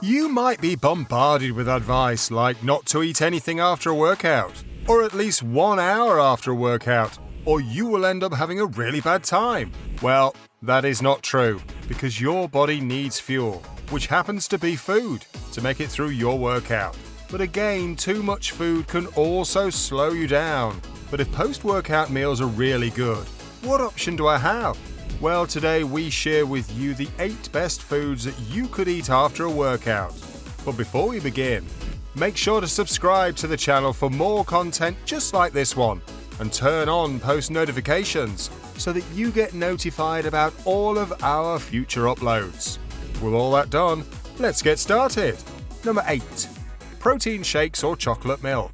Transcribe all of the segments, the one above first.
You might be bombarded with advice like not to eat anything after a workout, or at least 1 hour after a workout, or you will end up having a really bad time. Well, that is not true, because your body needs fuel, which happens to be food, to make it through your workout. But again, too much food can also slow you down. But if post-workout meals are really good, what option do I have? Well, today we share with you the 8 best foods that you could eat after a workout. But before we begin, make sure to subscribe to the channel for more content just like this one, and turn on post notifications so that you get notified about all of our future uploads. With all that done, let's get started. Number 8. Protein shakes or chocolate milk.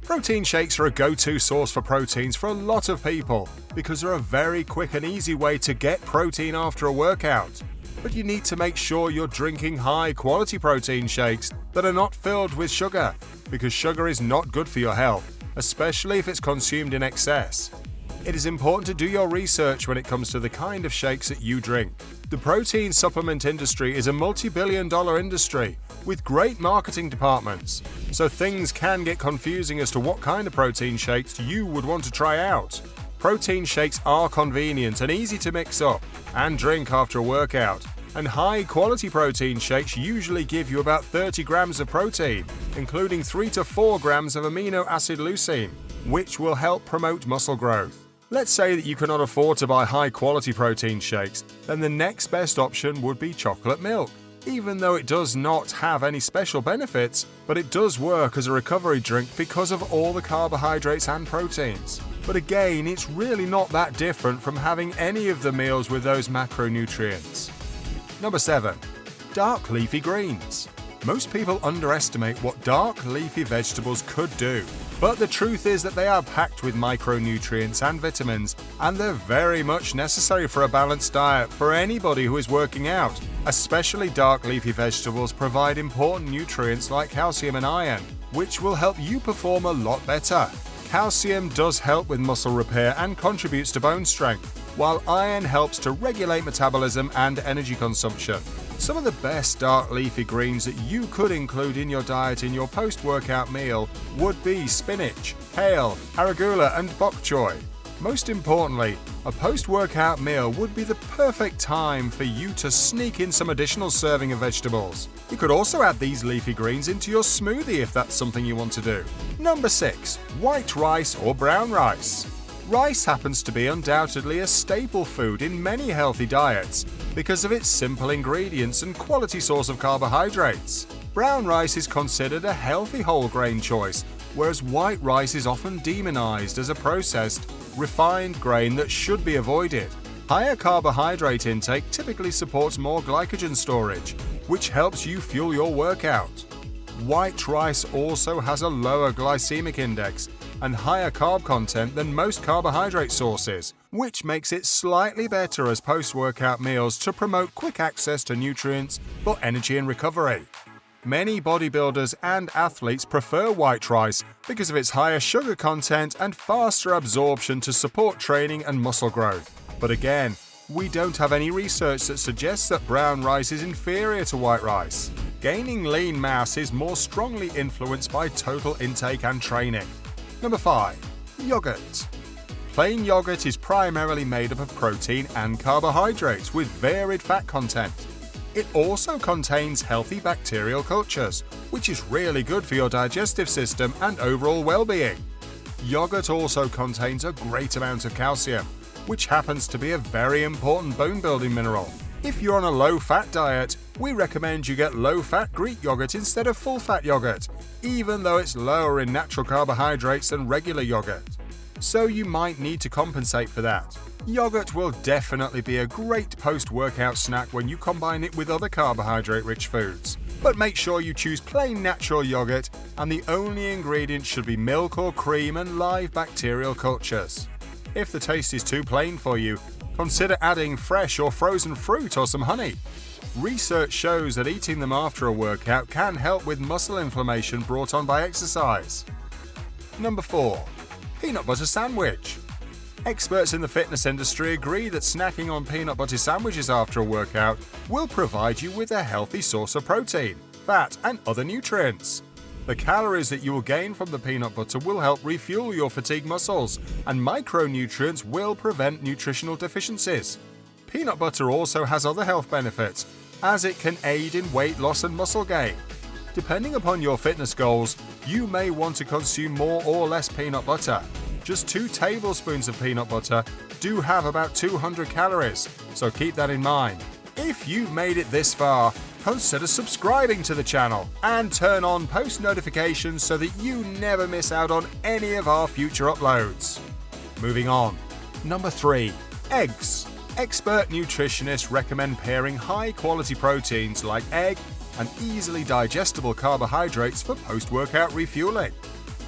Protein shakes are a go-to source for proteins for a lot of people because they're a very quick and easy way to get protein after a workout. But you need to make sure you're drinking high-quality protein shakes that are not filled with sugar, because sugar is not good for your health, especially if it's consumed in excess. It is important to do your research when it comes to the kind of shakes that you drink. The protein supplement industry is a multi-billion-dollar industry with great marketing departments, so things can get confusing as to what kind of protein shakes you would want to try out. Protein shakes are convenient and easy to mix up and drink after a workout, and high-quality protein shakes usually give you about 30 grams of protein, including 3 to 4 grams of amino acid leucine, which will help promote muscle growth. Let's say that you cannot afford to buy high-quality protein shakes, then the next best option would be chocolate milk. Even though it does not have any special benefits, but it does work as a recovery drink because of all the carbohydrates and proteins. But again, it's really not that different from having any of the meals with those macronutrients. Number 7. Dark leafy greens. Most people underestimate what dark leafy vegetables could do, but the truth is that they are packed with micronutrients and vitamins, and they're very much necessary for a balanced diet for anybody who is working out. Especially dark leafy vegetables provide important nutrients like calcium and iron, which will help you perform a lot better. Calcium does help with muscle repair and contributes to bone strength, while iron helps to regulate metabolism and energy consumption. Some of the best dark leafy greens that you could include in your diet in your post-workout meal would be spinach, kale, arugula, and bok choy. Most importantly, a post-workout meal would be the perfect time for you to sneak in some additional serving of vegetables. You could also add these leafy greens into your smoothie if that's something you want to do. Number 6. White rice or brown rice. Rice happens to be undoubtedly a staple food in many healthy diets because of its simple ingredients and quality source of carbohydrates. Brown rice is considered a healthy whole grain choice, whereas white rice is often demonized as a processed, refined grain that should be avoided. Higher carbohydrate intake typically supports more glycogen storage, which helps you fuel your workout. White rice also has a lower glycemic index and higher carb content than most carbohydrate sources, which makes it slightly better as post-workout meals to promote quick access to nutrients for energy and recovery. Many bodybuilders and athletes prefer white rice because of its higher sugar content and faster absorption to support training and muscle growth. But again, we don't have any research that suggests that brown rice is inferior to white rice. Gaining lean mass is more strongly influenced by total intake and training. Number 5. Yogurt. Plain yogurt is primarily made up of protein and carbohydrates with varied fat content. It also contains healthy bacterial cultures, which is really good for your digestive system and overall well-being. Yogurt also contains a great amount of calcium, which happens to be a very important bone-building mineral. If you're on a low-fat diet, we recommend you get low-fat Greek yogurt instead of full-fat yogurt, even though it's lower in natural carbohydrates than regular yogurt. So you might need to compensate for that. Yogurt will definitely be a great post-workout snack when you combine it with other carbohydrate-rich foods. But make sure you choose plain natural yogurt, and the only ingredients should be milk or cream and live bacterial cultures. If the taste is too plain for you, consider adding fresh or frozen fruit or some honey. Research shows that eating them after a workout can help with muscle inflammation brought on by exercise. Number 4. Peanut butter sandwich. Experts in the fitness industry agree that snacking on peanut butter sandwiches after a workout will provide you with a healthy source of protein, fat, and other nutrients. The calories that you will gain from the peanut butter will help refuel your fatigued muscles, and micronutrients will prevent nutritional deficiencies. Peanut butter also has other health benefits, as it can aid in weight loss and muscle gain. Depending upon your fitness goals, you may want to consume more or less peanut butter. Just 2 tablespoons of peanut butter do have about 200 calories, so keep that in mind. If you've made it this far, consider subscribing to the channel and turn on post notifications so that you never miss out on any of our future uploads. Moving on. Number 3. Eggs. Expert nutritionists recommend pairing high-quality proteins like egg and easily digestible carbohydrates for post-workout refueling.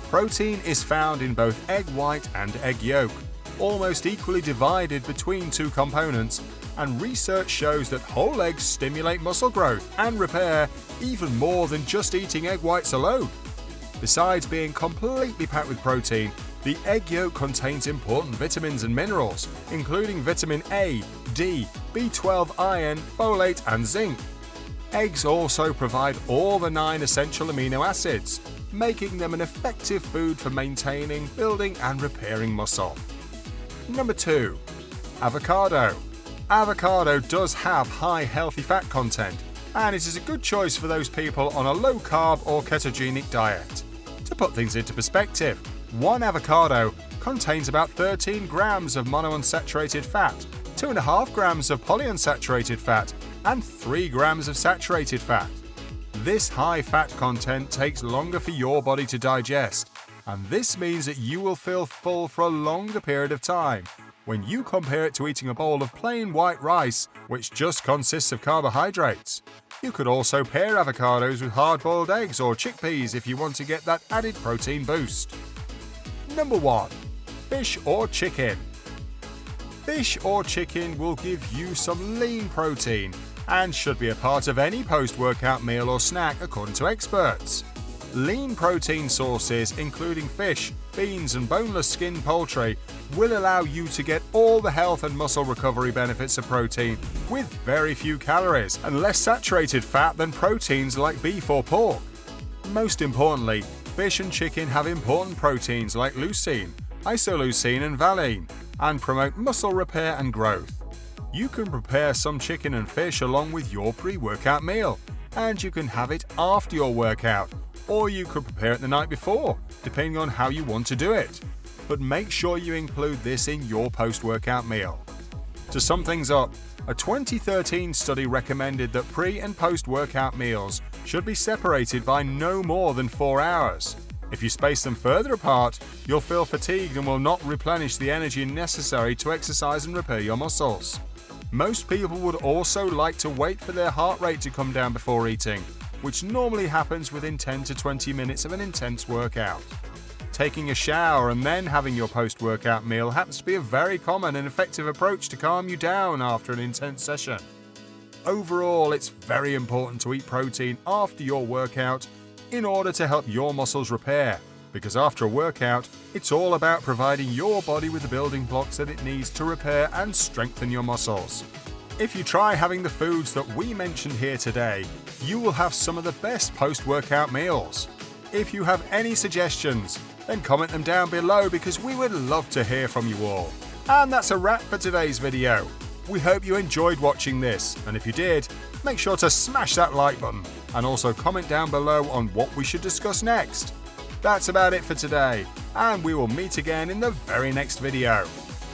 Protein is found in both egg white and egg yolk, almost equally divided between 2 components, and research shows that whole eggs stimulate muscle growth and repair even more than just eating egg whites alone. Besides being completely packed with protein, the egg yolk contains important vitamins and minerals, including vitamin A, D, B12 iron, folate, and zinc. Eggs also provide all the 9 essential amino acids, making them an effective food for maintaining, building, and repairing muscle. Number 2. Avocado. Avocado does have high healthy fat content, and it is a good choice for those people on a low-carb or ketogenic diet. To put things into perspective, 1 avocado contains about 13 grams of monounsaturated fat, 2.5 grams of polyunsaturated fat, and 3 grams of saturated fat. This high fat content takes longer for your body to digest, and this means that you will feel full for a longer period of time when you compare it to eating a bowl of plain white rice, which just consists of carbohydrates. You could also pair avocados with hard-boiled eggs or chickpeas if you want to get that added protein boost. Number 1. Fish or chicken. Fish or chicken will give you some lean protein and should be a part of any post-workout meal or snack according to experts. Lean protein sources, including fish, beans, and boneless skinned poultry, will allow you to get all the health and muscle recovery benefits of protein with very few calories and less saturated fat than proteins like beef or pork. Most importantly, fish and chicken have important proteins like leucine, isoleucine, and valine, and promote muscle repair and growth. You can prepare some chicken and fish along with your pre-workout meal, and you can have it after your workout, or you could prepare it the night before, depending on how you want to do it. But make sure you include this in your post-workout meal. To sum things up, a 2013 study recommended that pre- and post-workout meals should be separated by no more than 4 hours. If you space them further apart, you'll feel fatigued and will not replenish the energy necessary to exercise and repair your muscles. Most people would also like to wait for their heart rate to come down before eating, which normally happens within 10 to 20 minutes of an intense workout. Taking a shower and then having your post-workout meal happens to be a very common and effective approach to calm you down after an intense session. Overall, it's very important to eat protein after your workout in order to help your muscles repair, because after a workout, it's all about providing your body with the building blocks that it needs to repair and strengthen your muscles. If you try having the foods that we mentioned here today, you will have some of the best post-workout meals. If you have any suggestions, then comment them down below because we would love to hear from you all. And that's a wrap for today's video. We hope you enjoyed watching this, and if you did, make sure to smash that like button and also comment down below on what we should discuss next. That's about it for today, and we will meet again in the very next video.